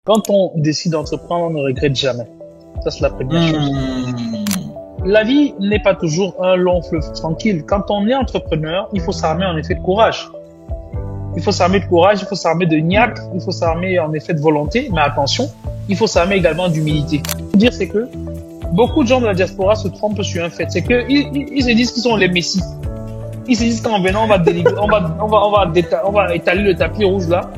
Quand on décide d'entreprendre, on ne regrette jamais. Ça, c'est la première chose. Hmm. La vie n'est pas toujours un long fleuve tranquille. Quand on est entrepreneur, il faut s'armer en effet de courage. Il faut s'armer de courage, il faut s'armer de niaque, il faut s'armer en effet de volonté, mais attention, il faut s'armer également d'humilité. Ce que je veux dire, c'est que beaucoup de gens de la diaspora se trompent sur un fait. C'est que ils se disent qu'ils sont les messies. Ils se disent qu'en venant, on va délivrer, on va étaler le tapis rouge là.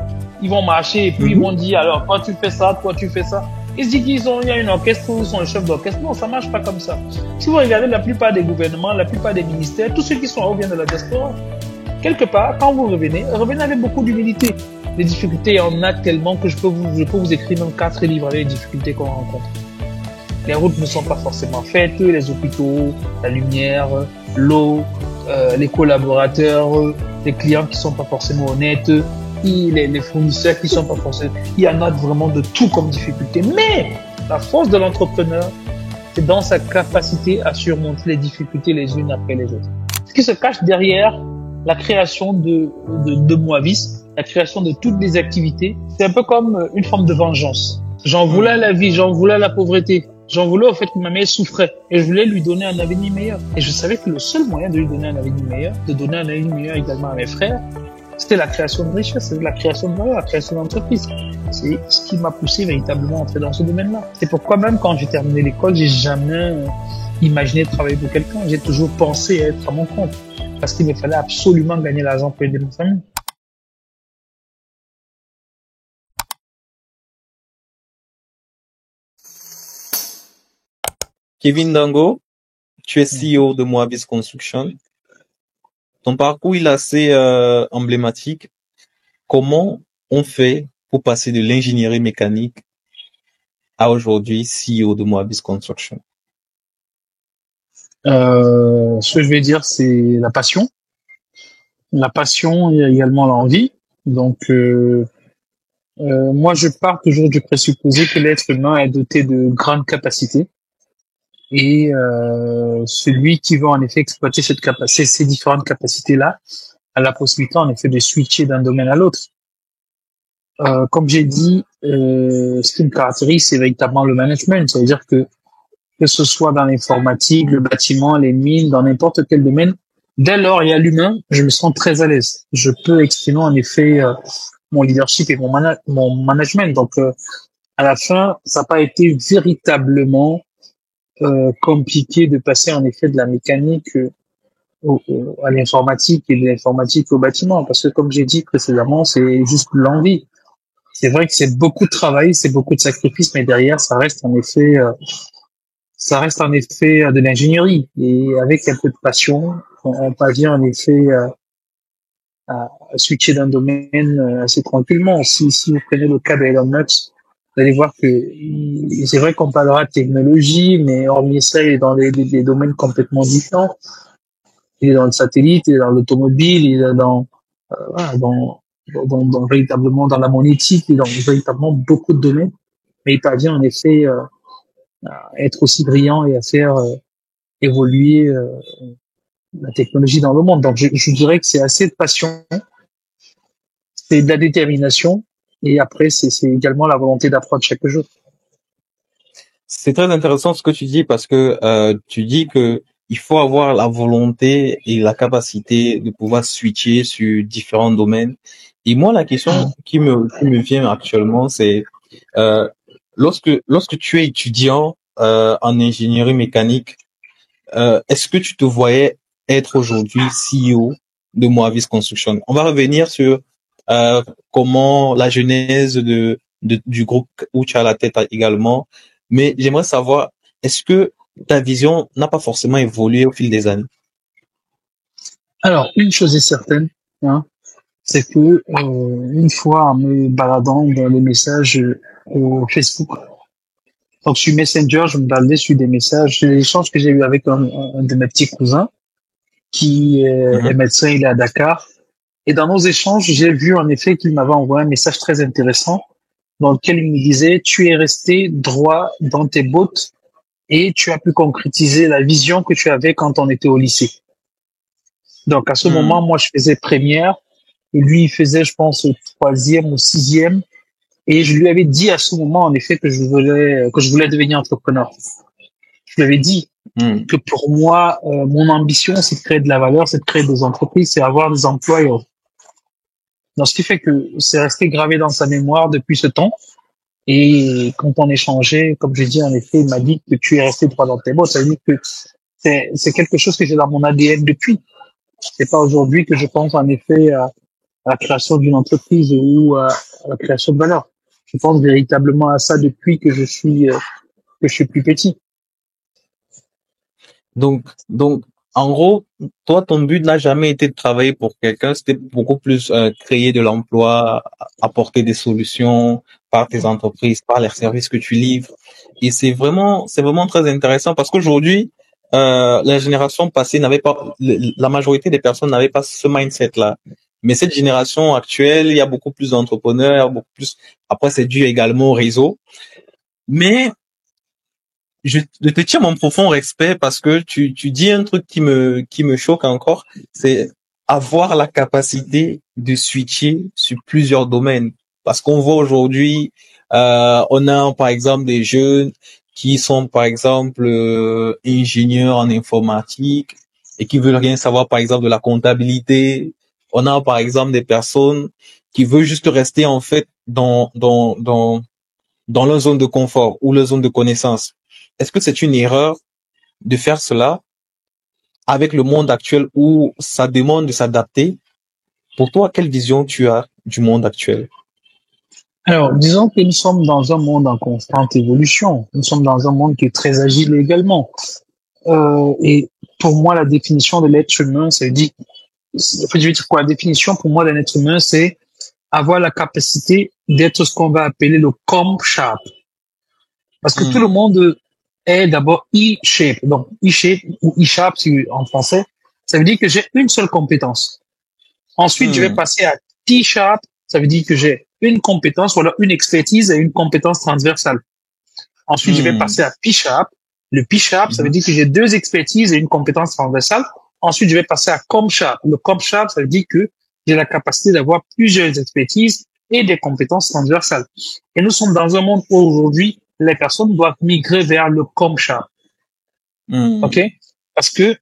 Ils vont marcher et puis ils vont dire, alors, toi tu fais ça, toi tu fais ça. Ils se disent il y a une orchestre où ils sont les chefs d'orchestre. Non, ça marche pas comme ça. Si vous regardez la plupart des gouvernements, la plupart des ministères, tous ceux qui sont en haut viennent de la diaspora. Quelque part, quand vous revenez avec beaucoup d'humilité. Les difficultés, il y en a tellement que je peux vous écrire même 4 livres avec les difficultés qu'on rencontre. Les routes ne sont pas forcément faites, les hôpitaux, la lumière, l'eau, les collaborateurs, les clients qui sont pas forcément honnêtes, les fournisseurs qui sont pas forcément... Il y en a vraiment de tout comme difficulté. Mais la force de l'entrepreneur, c'est dans sa capacité à surmonter les difficultés les unes après les autres. Ce qui se cache derrière la création de Moavis, la création de toutes les activités, c'est un peu comme une forme de vengeance. J'en voulais à la vie, j'en voulais à la pauvreté, j'en voulais au fait que ma mère souffrait et je voulais lui donner un avenir meilleur. Et je savais que le seul moyen de lui donner un avenir meilleur, de donner un avenir meilleur également à mes frères, c'était la création de richesse, c'était la création de valeur, la création d'entreprise. C'est ce qui m'a poussé véritablement à entrer dans ce domaine-là. C'est pourquoi même quand j'ai terminé l'école, j'ai jamais imaginé travailler pour quelqu'un. J'ai toujours pensé à être à mon compte. Parce qu'il me fallait absolument gagner l'argent pour aider ma famille. Kevin Dango, tu es CEO de Moavis Construction. Ton parcours il est assez emblématique. Comment on fait pour passer de l'ingénierie mécanique à aujourd'hui CEO de Moavis Construction? Ce que je vais dire, c'est la passion. La passion et également l'envie. Donc, moi, je pars toujours du présupposé que l'être humain est doté de grandes capacités. Et celui qui veut en effet exploiter ces différentes capacités-là a la possibilité en effet de switcher d'un domaine à l'autre. Comme j'ai dit, ce qui me caractérise, c'est véritablement le management. Ça veut dire que ce soit dans l'informatique, le bâtiment, les mines, dans n'importe quel domaine, dès lors il y a l'humain, je me sens très à l'aise. Je peux exprimer en effet mon leadership et mon management. Donc, à la fin, ça n'a pas été véritablement compliqué de passer en effet de la mécanique à l'informatique et de l'informatique au bâtiment, parce que comme j'ai dit précédemment, c'est juste l'envie. C'est vrai que c'est beaucoup de travail, c'est beaucoup de sacrifices, mais derrière, ça reste en effet de l'ingénierie. Et avec un peu de passion, on parvient en effet à switcher d'un domaine assez tranquillement. Si vous prenez le cas d'Elon Musk, vous allez voir que c'est vrai qu'on parlera de technologie, mais hormis ça, il est dans des domaines complètement différents. Il est dans le satellite, il est dans l'automobile, il est voilà, dans véritablement dans la monétique, il est dans véritablement beaucoup de domaines. Mais il parvient en effet à être aussi brillant et à faire évoluer la technologie dans le monde. Donc je dirais que c'est assez de passion, c'est de la détermination, et après c'est également la volonté d'apprendre chaque jour. C'est très intéressant ce que tu dis parce que tu dis que il faut avoir la volonté et la capacité de pouvoir switcher sur différents domaines. Et moi, la question qui me vient actuellement, c'est lorsque tu es étudiant en ingénierie mécanique, est-ce que tu te voyais être aujourd'hui CEO de Moavis Construction? On va revenir sur comment la genèse du groupe où tu as la tête également. Mais j'aimerais savoir, est-ce que ta vision n'a pas forcément évolué au fil des années? Alors, une chose est certaine, hein, c'est que une fois en me baladant dans les messages au Facebook, donc sur Messenger, je me baladais sur des messages, des échanges que j'ai eu avec un de mes petits cousins qui est médecin, il est à Dakar. Et dans nos échanges, j'ai vu en effet qu'il m'avait envoyé un message très intéressant dans lequel il me disait « Tu es resté droit dans tes bottes et tu as pu concrétiser la vision que tu avais quand on était au lycée. » Donc à ce moment, moi, je faisais première et lui, il faisait, je pense, troisième ou sixième. Et je lui avais dit à ce moment, en effet, que je voulais devenir entrepreneur. Je lui avais dit Hmm. que pour moi, mon ambition, c'est de créer de la valeur, c'est de créer des entreprises, c'est avoir des employeurs. Donc, ce qui fait que c'est resté gravé dans sa mémoire depuis ce temps. Et quand on échangeait, comme je dis, en effet, il m'a dit que tu es resté droit dans tes bottes. Ça veut dire que c'est quelque chose que j'ai dans mon ADN depuis. C'est pas aujourd'hui que je pense en effet à la création d'une entreprise ou à la création de valeur. Je pense véritablement à ça depuis que je suis plus petit. Donc, en gros, toi, ton but n'a jamais été de travailler pour quelqu'un, c'était beaucoup plus créer de l'emploi, apporter des solutions par tes entreprises, par les services que tu livres. Et c'est vraiment très intéressant parce qu'aujourd'hui, la génération passée n'avait pas, la majorité des personnes n'avaient pas ce mindset-là. Mais cette génération actuelle, il y a beaucoup plus d'entrepreneurs, beaucoup plus. Après, c'est dû également au réseau. Mais je te tiens mon profond respect parce que tu dis un truc qui me choque encore, c'est avoir la capacité de switcher sur plusieurs domaines. Parce qu'on voit aujourd'hui, on a par exemple des jeunes qui sont par exemple ingénieurs en informatique et qui veulent rien savoir par exemple de la comptabilité. On a par exemple des personnes qui veulent juste rester en fait dans leur zone de confort ou leur zone de connaissance. Est-ce que c'est une erreur de faire cela avec le monde actuel où ça demande de s'adapter? Pour toi, quelle vision tu as du monde actuel? Alors, disons que nous sommes dans un monde en constante évolution. Nous sommes dans un monde qui est très agile également. Et pour moi, la définition de l'être humain, ça veut dire, je veux dire quoi? La définition pour moi d'un être humain, c'est avoir la capacité d'être ce qu'on va appeler le comp-sharp. Parce que tout le Hmm. monde est d'abord E-shape. Donc, E-shape ou E-sharp en français, ça veut dire que j'ai une seule compétence. Ensuite, je vais Hmm. passer à T-sharp, ça veut dire que j'ai une compétence, voilà, une expertise et une compétence transversale. Ensuite, je vais Hmm. passer à P-sharp. Le P-sharp, ça veut Mhm. dire que j'ai deux expertises et une compétence transversale. Ensuite, je vais passer à Com-sharp. Le Com-sharp, ça veut dire que j'ai la capacité d'avoir plusieurs expertises et des compétences transversales. Et nous sommes dans un monde où aujourd'hui, les personnes doivent migrer vers le Com-sharp. Hmm. OK? Parce que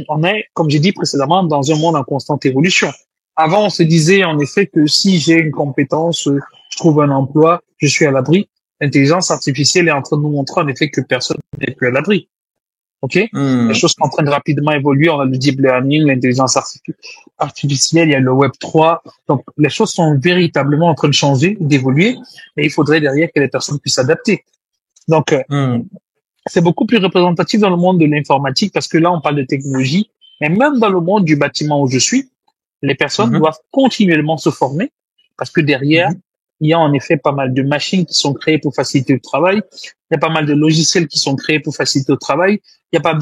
on est, comme j'ai dit précédemment, dans un monde en constante évolution. Avant, on se disait en effet que si j'ai une compétence, je trouve un emploi, je suis à l'abri. L'intelligence artificielle est en train de nous montrer en effet que personne n'est plus à l'abri. OK? Les Hmm. choses sont en train de rapidement évoluer. On a le deep learning, l'intelligence artificielle, il y a le Web 3. Donc, les choses sont véritablement en train de changer, d'évoluer, mais il faudrait derrière que les personnes puissent s'adapter. Donc, Hmm. c'est beaucoup plus représentatif dans le monde de l'informatique parce que là, on parle de technologie, mais même dans le monde du bâtiment où je suis, les personnes Mhm. doivent continuellement se former parce que derrière, Mhm. il y a en effet pas mal de machines qui sont créées pour faciliter le travail. Il y a pas mal de logiciels qui sont créés pour faciliter le travail. Mhm. Il y a pas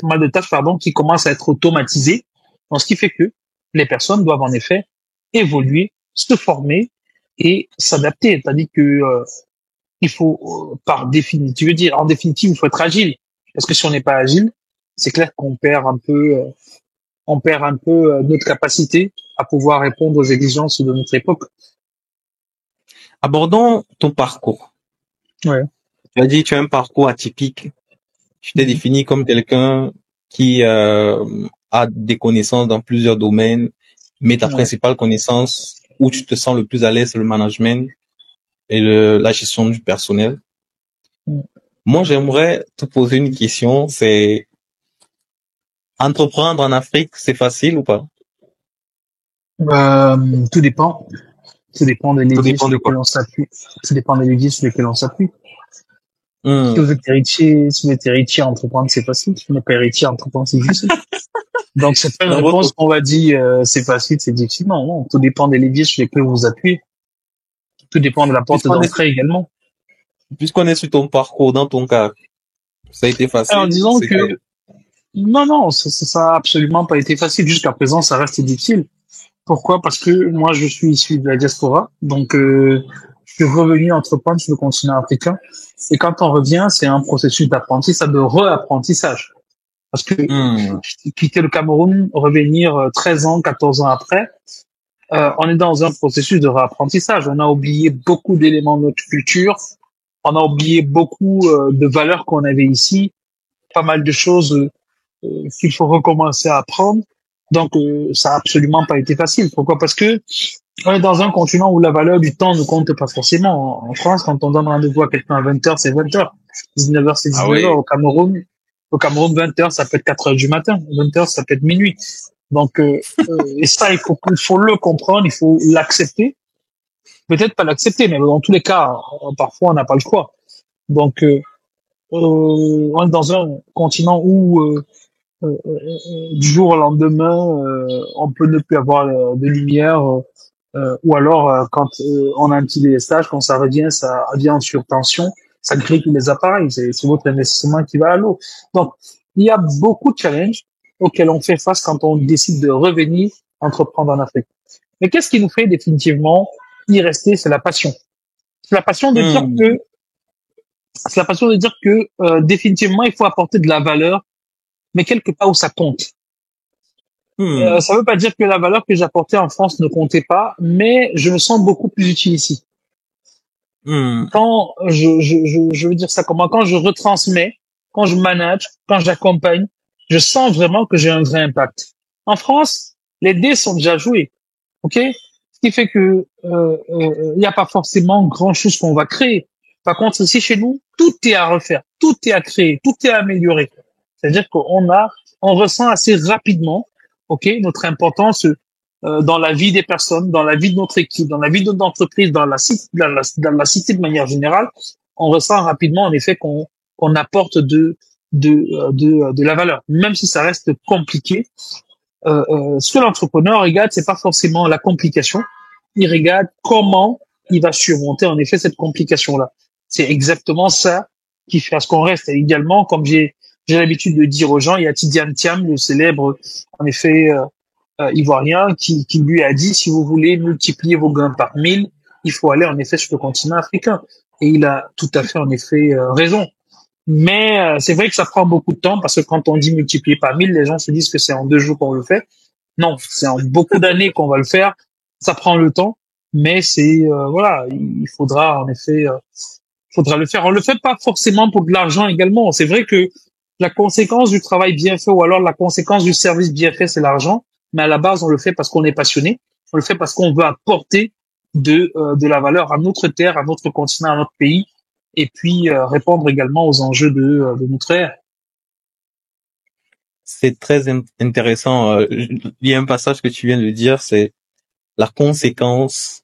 mal de tâches, pardon, qui commencent à être automatisées. Donc, ce qui fait que les personnes doivent en effet évoluer, se former et s'adapter. C'est-à-dire que il faut, par définitive, tu veux dire, en définitive, il faut être agile. Parce que si on n'est pas agile, c'est clair qu'on perd un peu, notre capacité à pouvoir répondre aux exigences de notre époque. Abordons ton parcours. Ouais. Tu as dit tu as un parcours atypique. Tu t'es Mhm. défini comme quelqu'un qui a des connaissances dans plusieurs domaines, mais ta Ouais. principale connaissance où tu te sens le plus à l'aise, c'est le management et la gestion du personnel. Mhm. Moi, j'aimerais te poser une question, c'est entreprendre en Afrique, c'est facile ou pas? Tout dépend. Tout dépend des Tout leviers dépend sur de lesquels quoi. on s'appuie. Tout dépend des leviers sur lesquels on s'appuie. Hmm. Si vous êtes héritier, entreprendre, c'est facile. Si vous n'êtes pas héritier, entreprendre, c'est difficile. Donc, c'est pas une Dans réponse votre, qu'on va dire, c'est facile, c'est difficile. Non, non. Tout dépend des leviers sur lesquels vous vous appuyez. Tout dépend de la porte puisqu'on est, d'entrée également. puisqu'on est sur ton parcours, dans ton cas, ça a été Alors, facile, disons c'est dur. que non, non, ça a absolument pas été facile. Jusqu'à présent, ça reste difficile. Pourquoi? Parce que moi, je suis issu de la diaspora. Donc, je suis revenu entreprendre sur le continent africain. Et quand on revient, c'est un processus d'apprentissage, de réapprentissage. Parce que Hmm. quitter le Cameroun, revenir 13 ans, 14 ans après, on est dans un processus de réapprentissage. On a oublié beaucoup d'éléments de notre culture. On a oublié beaucoup de valeurs qu'on avait ici. Pas mal de choses qu'il faut recommencer à apprendre. Donc, ça a absolument pas été facile. Pourquoi? Parce que on est dans un continent où la valeur du temps ne compte pas forcément. En France, quand on donne rendez-vous à quelqu'un à 20 heures, c'est 20 heures. 19 heures, c'est Ah 19 oui. heures. Au Cameroun, 20 heures, ça peut être 4 heures du matin. 20 heures, ça peut être minuit. Donc, et ça, il faut le comprendre, il faut l'accepter. Peut-être pas l'accepter, mais dans tous les cas, parfois, on n'a pas le choix. Donc, on est dans un continent où du jour au lendemain, on peut ne plus avoir de lumière, ou alors quand on a un petit délestage, quand ça revient en surtension, ça grille tous les appareils. C'est votre investissement qui va à l'eau. Donc, il y a beaucoup de challenges auxquels on fait face quand on décide de revenir entreprendre en Afrique. Mais qu'est-ce qui nous fait définitivement y rester? C'est la passion. C'est la passion de dire Hmm. que, c'est la passion de dire que définitivement, il faut apporter de la valeur, mais quelque part où ça compte. Hmm. Ça veut pas dire que la valeur que j'apportais en France ne comptait pas, mais je me sens beaucoup plus utile ici. Hmm. Quand je veux dire ça comment? Quand je retransmets, quand je manage, quand j'accompagne, je sens vraiment que j'ai un vrai impact. En France, les dés sont déjà joués, ok? Ce qui fait que il n'y a pas forcément grand chose qu'on va créer. Par contre, ici chez nous, tout est à refaire, tout est à créer, tout est à améliorer. C'est-à-dire on ressent assez rapidement, ok, notre importance dans la vie des personnes, dans la vie de notre équipe, dans la vie de notre entreprise, dans la cité de manière générale. On ressent rapidement, en effet, qu'on apporte de la valeur, même si ça reste compliqué. Ce que l'entrepreneur regarde, c'est pas forcément la complication. Il regarde comment il va surmonter, en effet, cette complication-là. C'est exactement ça qui fait à ce qu'on reste. Et également, comme j'ai l'habitude de dire aux gens, il y a Tidiane Thiam, le célèbre, en effet, ivoirien, qui lui a dit, si vous voulez multiplier vos gains par 1000, il faut aller, en effet, sur le continent africain. Et il a tout à fait, en effet, raison. Mais c'est vrai que ça prend beaucoup de temps parce que quand on dit multiplier par 1000, les gens se disent que c'est en 2 jours qu'on le fait. Non, c'est en beaucoup d'années qu'on va le faire. Ça prend le temps, mais c'est voilà, il faudra en effet, faudra le faire. On le fait pas forcément pour de l'argent également. C'est vrai que la conséquence du travail bien fait ou alors la conséquence du service bien fait, c'est l'argent. Mais à la base, on le fait parce qu'on est passionné. On le fait parce qu'on veut apporter de la valeur à notre terre, à notre continent, à notre pays, et puis répondre également aux enjeux de notre ère. C'est très intéressant. Il y a un passage que tu viens de dire, c'est la conséquence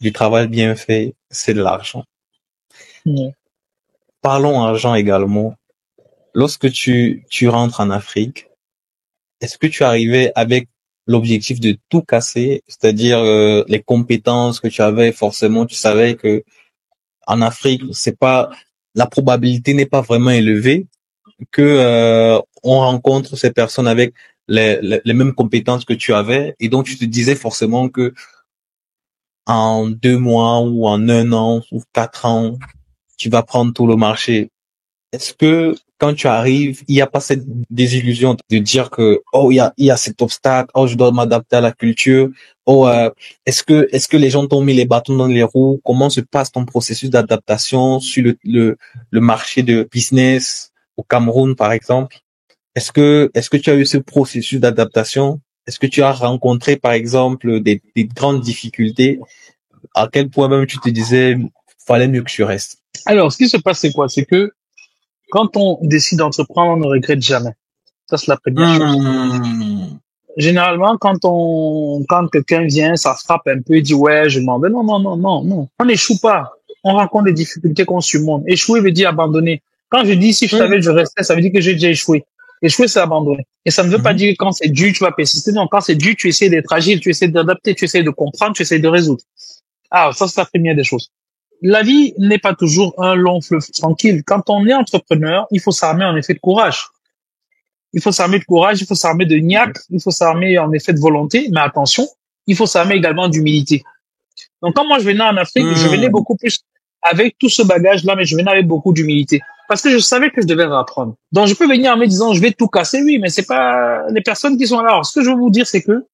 du travail bien fait, c'est de l'argent. Ouais. Parlons argent également. Lorsque tu rentres en Afrique, est-ce que tu arrivais avec l'objectif de tout casser, c'est-à-dire les compétences que tu avais, forcément, tu savais que en Afrique, c'est pas la probabilité n'est pas vraiment élevée que on rencontre ces personnes avec les mêmes compétences que tu avais, et donc tu te disais forcément que en 2 mois ou en 1 an ou 4 ans, tu vas prendre tout le marché. Est-ce que quand tu arrives, il n'y a pas cette désillusion de dire que oh il y a cet obstacle, oh je dois m'adapter à la culture, oh est-ce que les gens t'ont mis les bâtons dans les roues? Comment se passe ton processus d'adaptation sur le marché de business au Cameroun par exemple? Est-ce que tu as eu ce processus d'adaptation? Est-ce que tu as rencontré par exemple des grandes difficultés? À quel point même tu te disais fallait mieux que tu restes? Alors, ce qui se passe, c'est quoi? C'est que quand on décide d'entreprendre, on ne regrette jamais. Ça, c'est la première chose. Hmm. Généralement, quand quelqu'un vient, ça frappe un peu, il dit ouais, je m'en vais. Non, non, non, non, non. On n'échoue pas. On rencontre des difficultés qu'on surmonte. Échouer veut dire abandonner. Quand je dis si je savais, je restais, ça veut dire que j'ai déjà échoué. Échouer, c'est abandonner. Et ça ne veut pas Mhm. dire que quand c'est dur, tu vas persister. Non, quand c'est dur, tu essaies d'être agile, tu essaies d'adapter, tu essaies de comprendre, tu essaies de résoudre. Ah, ça, c'est la première des choses. La vie n'est pas toujours un long fleuve tranquille. Quand on est entrepreneur, il faut s'armer en effet de courage. Il faut s'armer de courage, il faut s'armer de niaque, il faut s'armer en effet de volonté, mais attention, il faut s'armer également d'humilité. Donc quand moi je venais en Afrique, je venais Hmm. beaucoup plus avec tout ce bagage-là, mais je venais avec beaucoup d'humilité. Parce que je savais que je devais apprendre. Donc je peux venir en me disant je vais tout casser, oui, mais c'est pas les personnes qui sont là. Alors ce que je veux vous dire, c'est que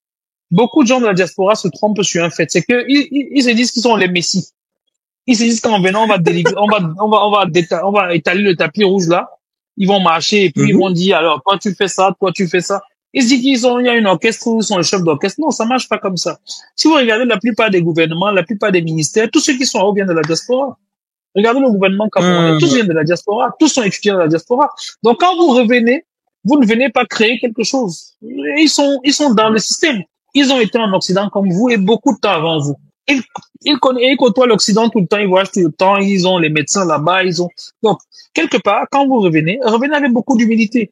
Beaucoup de gens de la diaspora se trompent sur un fait, c'est que ils se disent qu'ils sont les messies. Ils se disent qu'en venant, on va délivrer, on va étaler le tapis rouge là. Ils vont marcher et puis ils Mhm. vont dire, alors, toi tu fais ça, toi tu fais ça. Ils se disent il y a une orchestre où ils sont le chef d'orchestre. Non, ça marche pas comme ça. Si vous regardez la plupart des gouvernements, la plupart des ministères, tous ceux qui sont en haut viennent de la diaspora. Regardez le gouvernement camerounais, tous Mhm. viennent de la diaspora, tous sont étudiants de la diaspora. Donc quand vous revenez, vous ne venez pas créer quelque chose. Ils sont dans le système. Ils ont été en Occident comme vous et beaucoup de temps avant vous. Ils, ils côtoient l'Occident tout le temps, ils voyagent tout le temps, ils ont les médecins là-bas, ils ont. Donc, quelque part, quand vous revenez, revenez avec beaucoup d'humilité.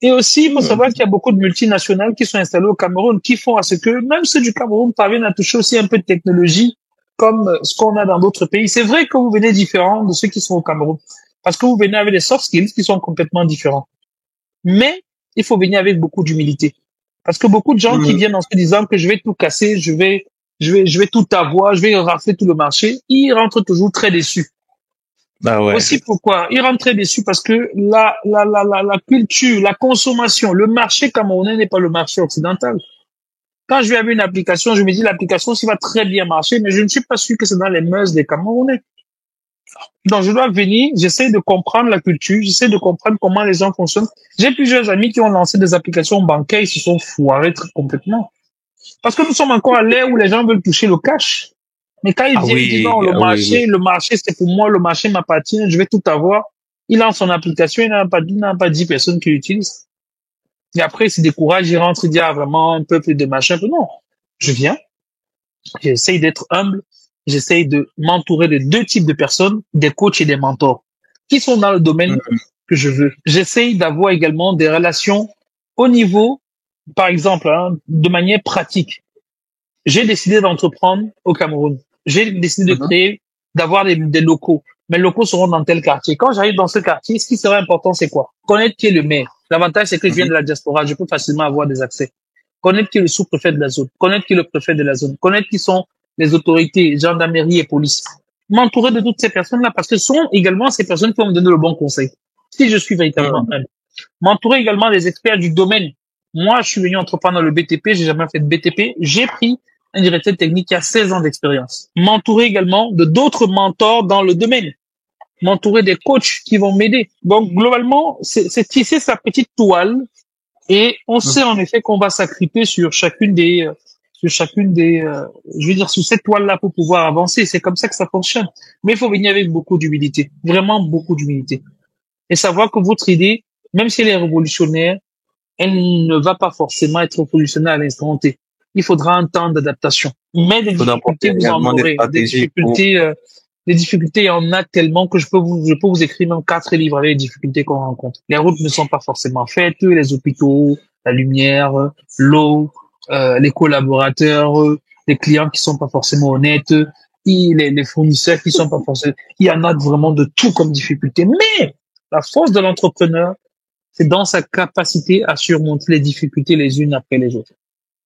Et aussi, il faut savoir qu'il y a beaucoup de multinationales qui sont installées au Cameroun, qui font à ce que même ceux du Cameroun parviennent à toucher aussi un peu de technologie comme ce qu'on a dans d'autres pays. C'est vrai que vous venez différent de ceux qui sont au Cameroun, parce que vous venez avec des soft skills qui sont complètement différents. Mais il faut venir avec beaucoup d'humilité. Parce que beaucoup de gens qui Mhm. viennent en se disant que je vais tout casser, je vais tout avoir, je vais rafler tout le marché, ils rentrent toujours très déçus. Bah ouais. Aussi pourquoi ils rentrent très déçus parce que la culture, la consommation, le marché camerounais n'est pas le marché occidental. Quand je vais avec une application, je me dis l'application ça va très bien marcher, mais je ne suis pas sûr que c'est dans les mœurs des Camerounais. Donc je dois venir, j'essaie de comprendre la culture, j'essaie de comprendre comment les gens fonctionnent. J'ai plusieurs amis qui ont lancé des applications bancaires, ils se sont foirés complètement. Parce que nous sommes encore à l'ère où les gens veulent toucher le cash. Mais quand ils Ah viennent dire non, oui, ah oui, oui. le marché c'est pour moi, le marché m'appartient, je vais tout avoir. Il lance son application, il n'a pas 10 personnes qui l'utilisent. Et après, il se décourage, il rentre, il dit, ah, vraiment, un peu plus de machin. Non. Je viens, j'essaye d'être humble, j'essaye de m'entourer de deux types de personnes, des coachs et des mentors, qui sont dans le domaine Mhm. que je veux. J'essaye d'avoir également des relations au niveau, par exemple, hein, de manière pratique. J'ai décidé d'entreprendre au Cameroun. J'ai décidé de Mhm. créer, d'avoir des locaux. Mes locaux seront dans tel quartier. Quand j'arrive dans ce quartier, ce qui serait important, c'est quoi? Connaître qui est le maire. L'avantage, c'est que je viens Mhm. de la diaspora. Je peux facilement avoir des accès. Connaître qui est le sous-préfet de la zone. Connaître qui est le préfet de la zone. Connaître qui sont les autorités, gendarmerie et police. M'entourer de toutes ces personnes-là parce que ce sont également ces personnes qui vont me donner le bon conseil. Si je suis véritablement Mhm. humble. M'entourer également des experts du domaine. Moi, je suis venu entreprendre dans le BTP, j'ai jamais fait de BTP. J'ai pris un directeur technique qui a 16 ans d'expérience. M'entourer également de d'autres mentors dans le domaine. M'entourer des coachs qui vont m'aider. Donc, globalement, c'est tisser sa petite toile et on sait en effet qu'on va s'agripper sur chacune des, je veux dire, sur cette toile-là pour pouvoir avancer. C'est comme ça que ça fonctionne. Mais il faut venir avec beaucoup d'humilité. Vraiment beaucoup d'humilité. Et savoir que votre idée, même si elle est révolutionnaire, elle ne va pas forcément être révolutionnaire à l'instant T. Il faudra un temps d'adaptation. Mais des Il faudra apporter difficultés, vous en également des aurez. stratégies pour. Des difficultés, il y en a tellement que je peux vous écrire même 4 livres avec les difficultés qu'on rencontre. Les routes ne sont pas forcément faites, les hôpitaux, la lumière, l'eau, les collaborateurs, les clients qui sont pas forcément honnêtes, les fournisseurs qui sont pas forcément. Il y en a vraiment de tout comme difficulté. Mais la force de l'entrepreneur, c'est dans sa capacité à surmonter les difficultés les unes après les autres.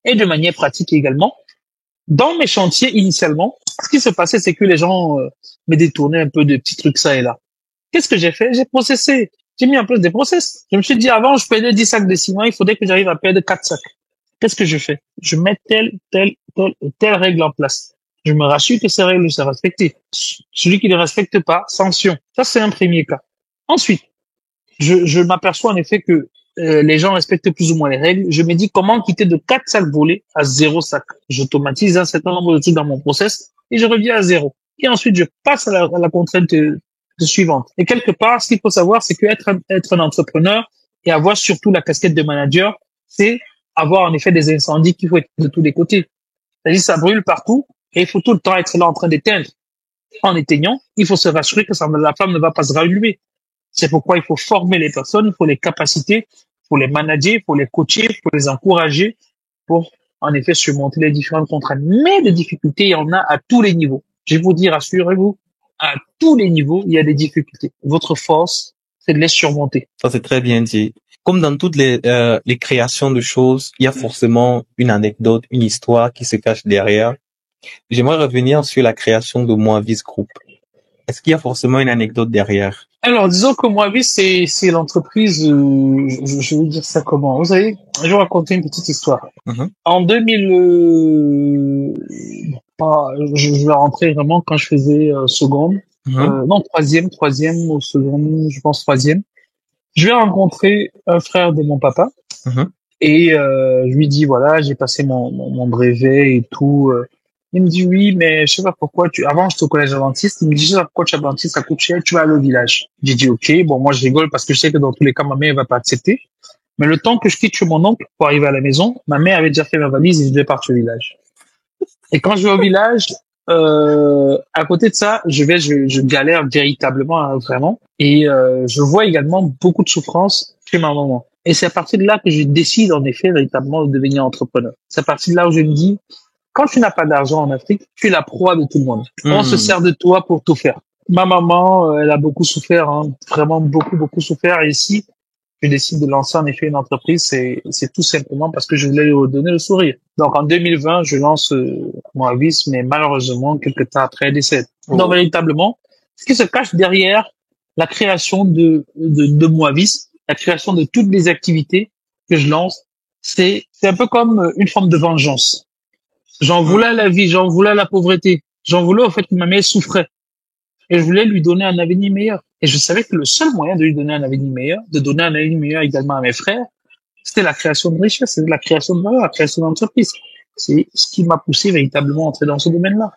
Et de manière pratique également, dans mes chantiers initialement, ce qui se passait, c'est que les gens me détournaient un peu de petits trucs ça et là. Qu'est-ce que j'ai fait? J'ai processé. J'ai mis en place des process. Je me suis dit, avant, je perdais 10 sacs de ciment, il faudrait que j'arrive à perdre 4 sacs. Qu'est-ce que je fais? Je mets telle règle en place. Je me rassure que ces règles sont respectées. Celui qui ne les respecte pas, sanction. Ça, c'est un premier cas. Ensuite, je m'aperçois en effet que les gens respectent plus ou moins les règles. Je me dis comment quitter de 4 sacs volés à 0 sac. J'automatise un certain nombre de trucs dans mon process et je reviens à 0. Et ensuite, je passe à la contrainte suivante. Et quelque part, ce qu'il faut savoir, c'est que être un entrepreneur et avoir surtout la casquette de manager, c'est avoir en effet des incendies qu'il faut être de tous les côtés. C'est-à-dire ça brûle partout et il faut tout le temps être là en train d'éteindre. En éteignant, il faut se rassurer que la flamme ne va pas se rallumer. C'est pourquoi il faut former les personnes, il faut les capaciter, il faut les manager, il faut les coacher, il faut les encourager pour, en effet, surmonter les différentes contraintes. Mais des difficultés, il y en a à tous les niveaux. Je vais vous dire, assurez-vous, à tous les niveaux, il y a des difficultés. Votre force, c'est de les surmonter. Ça, c'est très bien dit. Comme dans toutes les créations de choses, il y a forcément une anecdote, une histoire qui se cache derrière. J'aimerais revenir sur la création de Moavis Group. Est-ce qu'il y a forcément une anecdote derrière? Alors, disons que moi, oui, c'est l'entreprise, je vais dire ça comment. Vous savez, je vais vous raconter une petite histoire. Mhm, En 2000, je vais rentrer vraiment quand je faisais seconde, mhm, non, troisième ou seconde, je pense troisième. Je vais rencontrer un frère de mon papa mhm, et je lui dis, voilà, j'ai passé mon brevet et tout. Il me dit, oui, mais je sais pas pourquoi avant, j'étais au collège adventiste. Il me dit, je sais pas pourquoi tu es adventiste, ça coûte cher, tu vas aller au village. J'ai dit, ok, bon, moi, je rigole parce que je sais que dans tous les cas, ma mère, elle va pas accepter. Mais le temps que je quitte chez mon oncle pour arriver à la maison, ma mère avait déjà fait ma valise et je devais partir au village. Et quand je vais au village, à côté de ça, je galère véritablement, hein, vraiment. Et je vois également beaucoup de souffrance chez ma maman. Et c'est à partir de là que je décide, en effet, véritablement de devenir entrepreneur. C'est à partir de là où je me dis, quand tu n'as pas d'argent en Afrique, tu es la proie de tout le monde. On se mhm. sert de toi pour tout faire. Ma maman, elle a beaucoup souffert, hein, vraiment beaucoup, beaucoup souffert. Et ici, je décide de lancer en effet une entreprise, c'est tout simplement parce que je voulais lui redonner le sourire. Donc en 2020, je lance Moavis, mais malheureusement, quelques temps après, elle décède. Donc Oh. véritablement, ce qui se cache derrière la création de Moavis, la création de toutes les activités que je lance, c'est un peu comme une forme de vengeance. J'en voulais à la vie, j'en voulais à la pauvreté, j'en voulais au fait que ma mère souffrait. Et je voulais lui donner un avenir meilleur. Et je savais que le seul moyen de lui donner un avenir meilleur, de donner un avenir meilleur également à mes frères, c'était la création de richesse, c'était la création de valeur, la création d'entreprise. C'est ce qui m'a poussé véritablement à entrer dans ce domaine-là.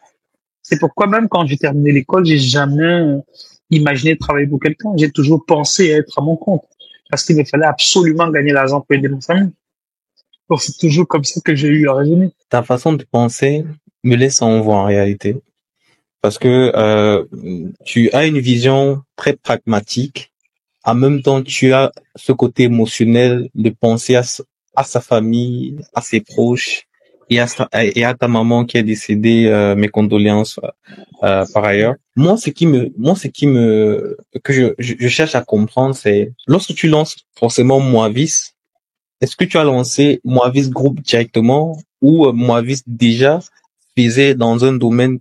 C'est pourquoi même quand j'ai terminé l'école, j'ai jamais imaginé travailler pour quelqu'un. J'ai toujours pensé être à mon compte. Parce qu'il me fallait absolument gagner l'argent pour aider ma famille. Donc c'est toujours comme ça que j'ai eu à raisonner. Ta façon de penser me laisse en voix en réalité. Parce que tu as une vision très pragmatique. En même temps, tu as ce côté émotionnel de penser à sa famille, à ses proches et à ta maman qui est décédée. Mes condoléances par ailleurs. Moi, que je cherche à comprendre, c'est lorsque tu lances forcément Moavis, est-ce que tu as lancé Moavis Group directement ou Moavis déjà faisait dans un domaine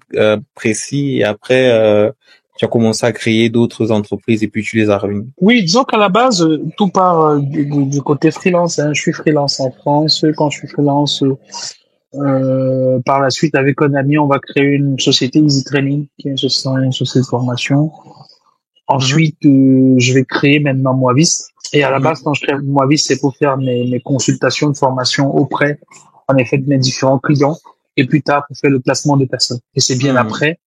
précis et après tu as commencé à créer d'autres entreprises et puis tu les as réunies. Oui, disons qu'à la base, tout part du côté freelance, hein. Je suis freelance en France. Quand je suis freelance, par la suite, avec un ami, on va créer une société Easy Training, qui est une société de formation. Mhm, Ensuite, je vais créer maintenant Moavis. Et à la mhm, base, quand je crée Moavis, c'est pour faire mes consultations de formation auprès, en effet, de mes différents clients. Et plus tard, pour faire le placement de personnes. Et c'est bien mhm. après,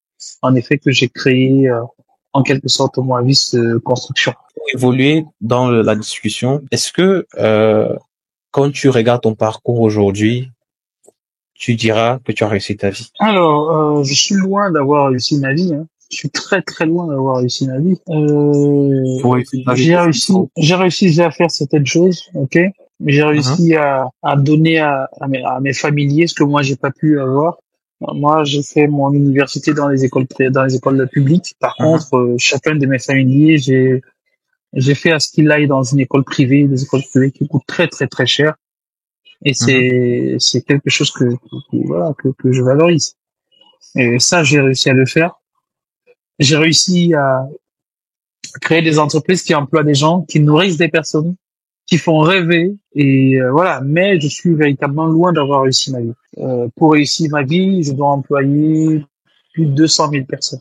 en effet, que j'ai créé, en quelque sorte, Moavis Construction. Pour évoluer dans la discussion, est-ce que quand tu regardes ton parcours aujourd'hui, tu diras que tu as réussi ta vie? Alors, je suis loin d'avoir réussi ma vie, hein. Je suis très très loin d'avoir réussi ma vie. Pour réussir ta vie, J'ai qu'est-ce qu'il réussi, faut? j'ai réussi à faire certaines choses, ok. J'ai Mhm, réussi à donner à mes familiers ce que moi j'ai pas pu avoir. Moi, j'ai fait mon université dans les écoles publiques. Par mhm, contre, chacun de mes familiers, j'ai fait à ce qu'il aille dans une école privée, des écoles privées qui coûtent très très très cher. Et mhm. c'est quelque chose voilà, que je valorise. Et ça, j'ai réussi à le faire. J'ai réussi à créer des entreprises qui emploient des gens, qui nourrissent des personnes, qui font rêver. Et voilà. Mais je suis véritablement loin d'avoir réussi ma vie. Pour réussir ma vie, je dois employer plus de 200 000 personnes.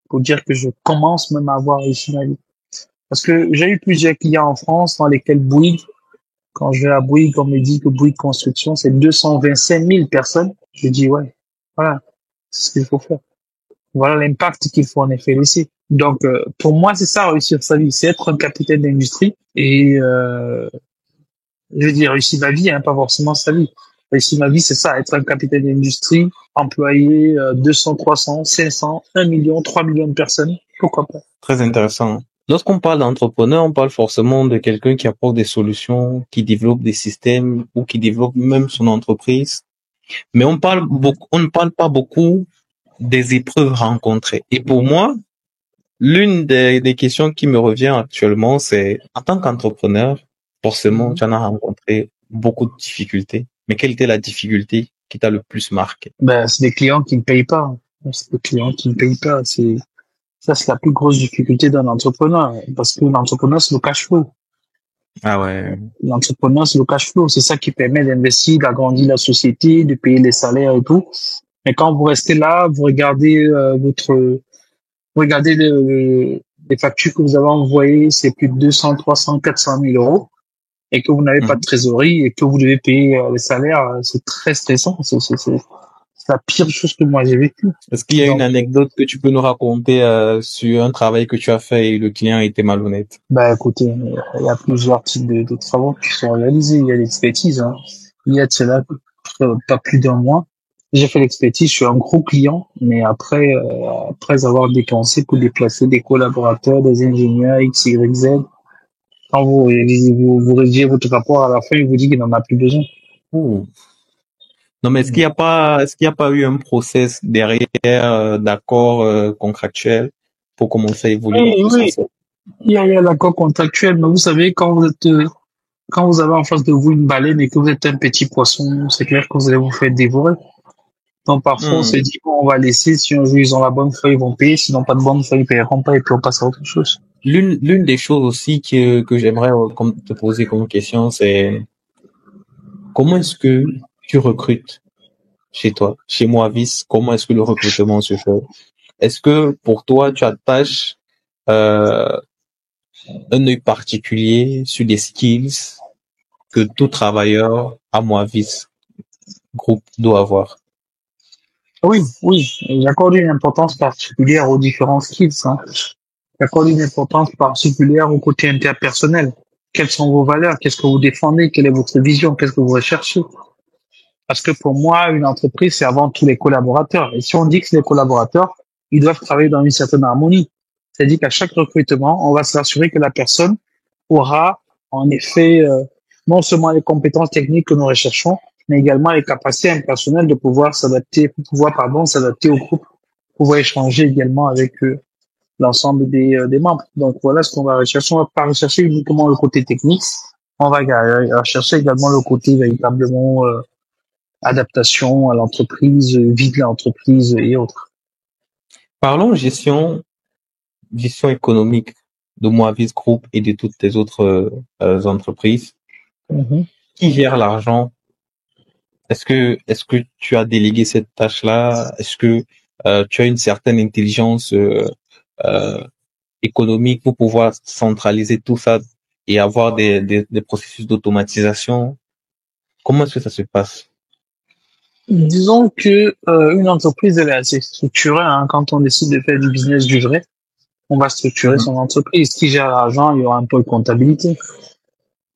Pour dire que je commence même à avoir réussi ma vie. Parce que j'ai eu plusieurs clients en France dans lesquels Bouygues, quand je vais à Bouygues, on me dit que Bouygues Construction, c'est 225 000 personnes. Je dis, ouais, voilà, c'est ce qu'il faut faire. Voilà l'impact qu'il faut en effet laisser. Donc, pour moi, c'est ça, réussir sa vie, c'est être un capitaine d'industrie et, je veux dire, réussir ma vie, hein, pas forcément sa vie. Réussir ma vie, c'est ça, être un capitaine d'industrie, employer 200, 300, 500, 1 million, 3 millions de personnes, pourquoi pas. Très intéressant. Lorsqu'on parle d'entrepreneur, on parle forcément de quelqu'un qui apporte des solutions, qui développe des systèmes ou qui développe même son entreprise. Mais on ne parle pas beaucoup des épreuves rencontrées. Et pour moi, l'une des questions qui me revient actuellement, c'est en tant qu'entrepreneur, forcément, Mhm. tu en as rencontré beaucoup de difficultés. Mais quelle était la difficulté qui t'a le plus marqué? Ben, c'est des clients qui ne payent pas. C'est des clients qui ne payent pas. Ça, c'est la plus grosse difficulté d'un entrepreneur, parce que l'entrepreneur, c'est le cash flow. Ah ouais. L'entrepreneur, c'est le cash flow. C'est ça qui permet d'investir, d'agrandir la société, de payer les salaires et tout. Mais quand vous restez là, vous regardez regardez les factures que vous avez envoyées, c'est plus de 200, 300, 400 000 euros, et que vous n'avez pas de Mhm. trésorerie et que vous devez payer les salaires, c'est très stressant. C'est la pire chose que moi j'ai vécue. Est-ce qu'il y a une Donc, anecdote que tu peux nous raconter sur un travail que tu as fait et le client était malhonnête? bah écoutez, il y a plusieurs types de travaux qui sont réalisés. Il y a l'expertise. Hein. Il y a de cela pas plus d'un mois. J'ai fait l'expertise, je suis un gros client, mais après avoir dépensé pour déplacer des collaborateurs, des ingénieurs X, Y, Z, quand vous rédigez votre rapport à la fin, il vous dit qu'il n'en a plus besoin. Ouh. Non, mais est-ce qu'il y a pas eu un process derrière d'accord contractuel pour commencer à évoluer dans Oui, ce oui, sens-là? il y a l'accord contractuel, mais vous savez, quand vous avez en face de vous une baleine et que vous êtes un petit poisson, c'est clair que vous allez vous faire dévorer. Donc parfois, on se Hmm. dit, bon, on va laisser, si un jour ils ont la bonne feuille, ils vont payer, sinon pas de bonne feuille, ils paieront pas, et puis on passe à autre chose. L'une des choses aussi que j'aimerais te poser comme question, c'est comment est-ce que tu recrutes chez toi, chez Moavis? Comment est-ce que le recrutement se fait? Est-ce que pour toi, tu attaches euh, un œil particulier sur des skills que tout travailleur à Moavis Group doit avoir? Oui, oui, j'accorde une importance particulière aux différents skills, hein. J'accorde une importance particulière au côté interpersonnel. Quelles sont vos valeurs? Qu'est-ce que vous défendez? Quelle est votre vision? Qu'est-ce que vous recherchez? Parce que pour moi, une entreprise, c'est avant tout les collaborateurs. Et si on dit que c'est les collaborateurs, ils doivent travailler dans une certaine harmonie. C'est-à-dire qu'à chaque recrutement, on va s'assurer que la personne aura en effet non seulement les compétences techniques que nous recherchons, mais également les capacités personnelles de pouvoir s'adapter au groupe, pouvoir échanger également avec l'ensemble des membres. Donc voilà ce qu'on va rechercher. On va pas rechercher uniquement le côté technique, on va rechercher également le côté véritablement adaptation à l'entreprise, vie de l'entreprise et autres. Parlons gestion économique de Moavis Group et de toutes tes autres entreprises. Mhm. Qui gère l'argent? Est-ce que tu as délégué cette tâche-là? Est-ce que tu as une certaine intelligence euh, économique pour pouvoir centraliser tout ça et avoir des processus d'automatisation? Comment est-ce que ça se passe? Disons que une entreprise elle est assez structurée. Hein. Quand on décide de faire du business du vrai, on va structurer Mhm. son entreprise. Qui gère l'argent, il y aura un pôle comptabilité.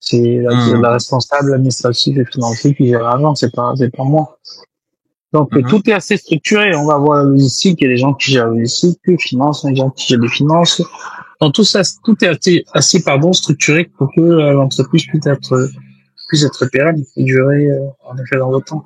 C'est la Mhm. responsable administrative et financière qui gère l'argent. C'est pas moi. Donc Mhm. tout est assez structuré. On va voir la logistique, il y a des gens qui gèrent la logistique, les finances, il y a des gens qui gèrent les finances. Donc tout ça, tout est assez structuré pour que l'entreprise puisse être pérenne et durer en effet dans le temps.